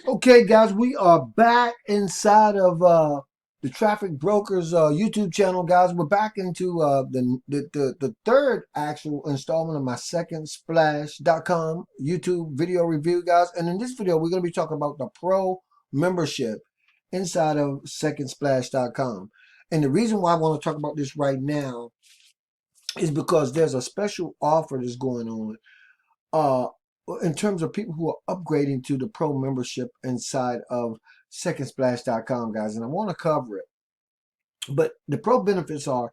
Okay, guys, we are back inside of the Traffic Brokers YouTube channel, guys. We're back into the third actual installment of my secondsplash.com YouTube video review, guys. And in this video, we're going to be talking about the pro membership inside of secondsplash.com. And the reason why I want to talk about this right now is because there's a special offer that's going on uh, in terms of people who are upgrading to the pro membership inside of secondsplash.com, guys. And I want to cover it. But the pro benefits are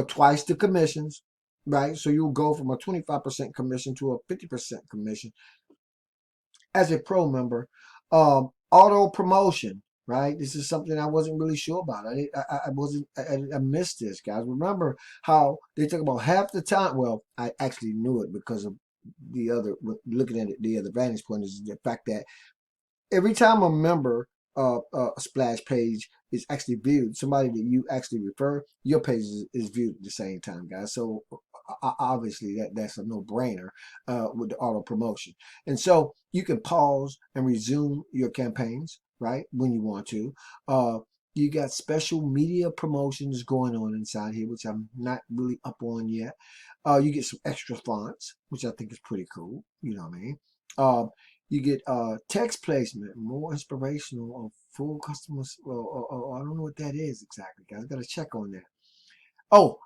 twice the commissions, right? So you'll go from a 25% commission to a 50% commission as a pro member. Auto promotion, right? This is something I wasn't really sure about. I wasn't. I missed this, guys. Remember how they talk about half the time? Well, I actually knew it because of the other. Looking at it, the other vantage point is the fact that every time a member a splash page is actually viewed, somebody that you actually refer, your page is viewed at the same time, guys. So obviously that's a no-brainer with the auto promotion. And so you can pause and resume your campaigns, right, when you want to. You got special media promotions going on inside here, which I'm not really up on yet. You get some extra fonts, which I think is pretty cool. You know what I mean? You get text placement, more inspirational, or full customers. I don't know what that is exactly, guys. I got to check on that. Oh,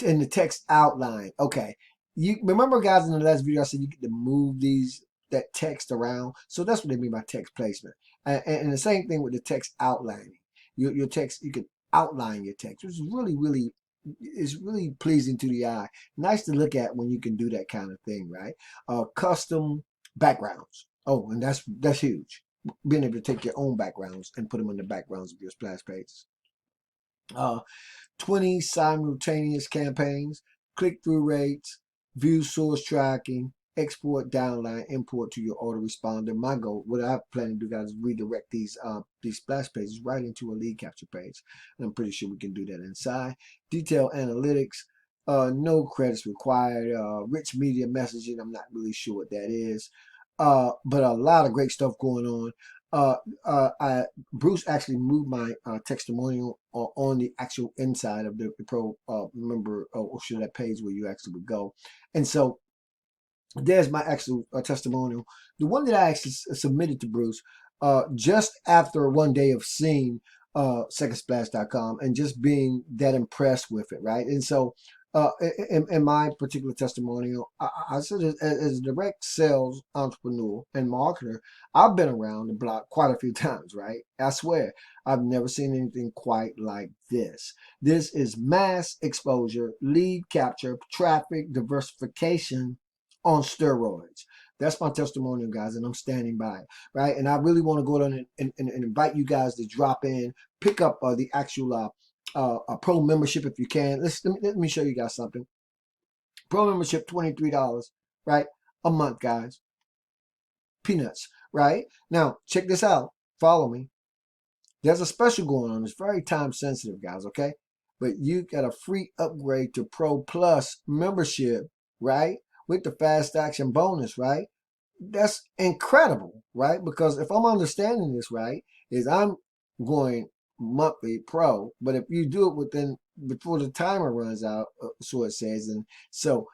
in the text outline. Okay. You remember, guys, in the last video I said you get to move that text around. So that's what they mean by text placement. And the same thing with the text outlining. Your text, you can outline your text, which is really is really pleasing to the eye. Nice to look at when you can do that kind of thing, right? Custom backgrounds. Oh, and that's huge. Being able to take your own backgrounds and put them in the backgrounds of your splash pages. Uh, 20 simultaneous campaigns, click-through rates, view source tracking, export downline, import to your autoresponder. My goal, what I plan to do, guys, is redirect these splash pages right into a lead capture page. And I'm pretty sure we can do that inside. Detailed analytics, no credits required. Rich media messaging, I'm not really sure what that is. But a lot of great stuff going on. Bruce actually moved my testimonial on the actual inside of the pro member or should that page where you actually would go. And so there's my actual testimonial. The one that I actually submitted to Bruce just after one day of seeing secondsplash.com and just being that impressed with it, right? And so in my particular testimonial, I said as a direct sales entrepreneur and marketer, I've been around the block quite a few times, right? I swear, I've never seen anything quite like this. This is mass exposure, lead capture, traffic diversification on steroids. That's my testimonial, guys, and I'm standing by it, right? And I really want to go down and invite you guys to drop in, pick up the actual a pro membership if you can. Let me show you guys something. Pro membership, $23, right? A month, guys. Peanuts, right? Now, check this out. Follow me. There's a special going on. It's very time sensitive, guys, okay? But you got a free upgrade to Pro Plus membership, right? With the fast action bonus, right? That's incredible, right? Because if I'm understanding this right, is I'm going monthly pro, but if you do it within before the timer runs out, so it says, and so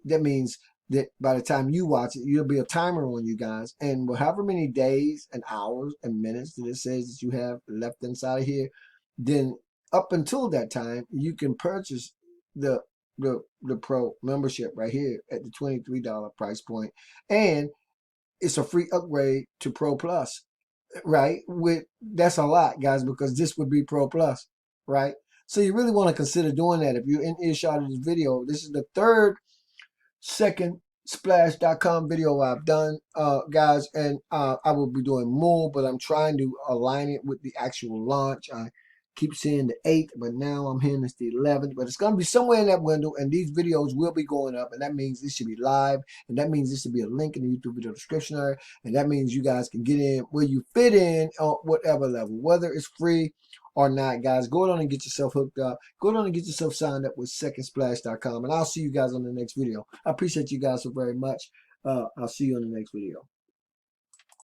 that means that by the time you watch it, there'll be a timer on you guys, and however many days and hours and minutes that it says that you have left inside of here, then up until that time, you can purchase the the pro membership right here at the $23 price point, and it's a free upgrade to Pro Plus, right? With that's a lot, guys, because this would be Pro Plus, right? So you really want to consider doing that. If you're in earshot of this video, this is the third second splash.com video I've done, guys, and I will be doing more, but I'm trying to align it with the actual launch. I keep saying the 8th, but now I'm hearing it's the 11th, but it's going to be somewhere in that window, and these videos will be going up, and that means this should be live, and that means this should be a link in the YouTube video description area, and that means you guys can get in where you fit in on whatever level, whether it's free or not, guys. Go on and get yourself hooked up. Go on and get yourself signed up with secondsplash.com. And I'll see you guys on the next video. I appreciate you guys so very much. I'll see you on the next video.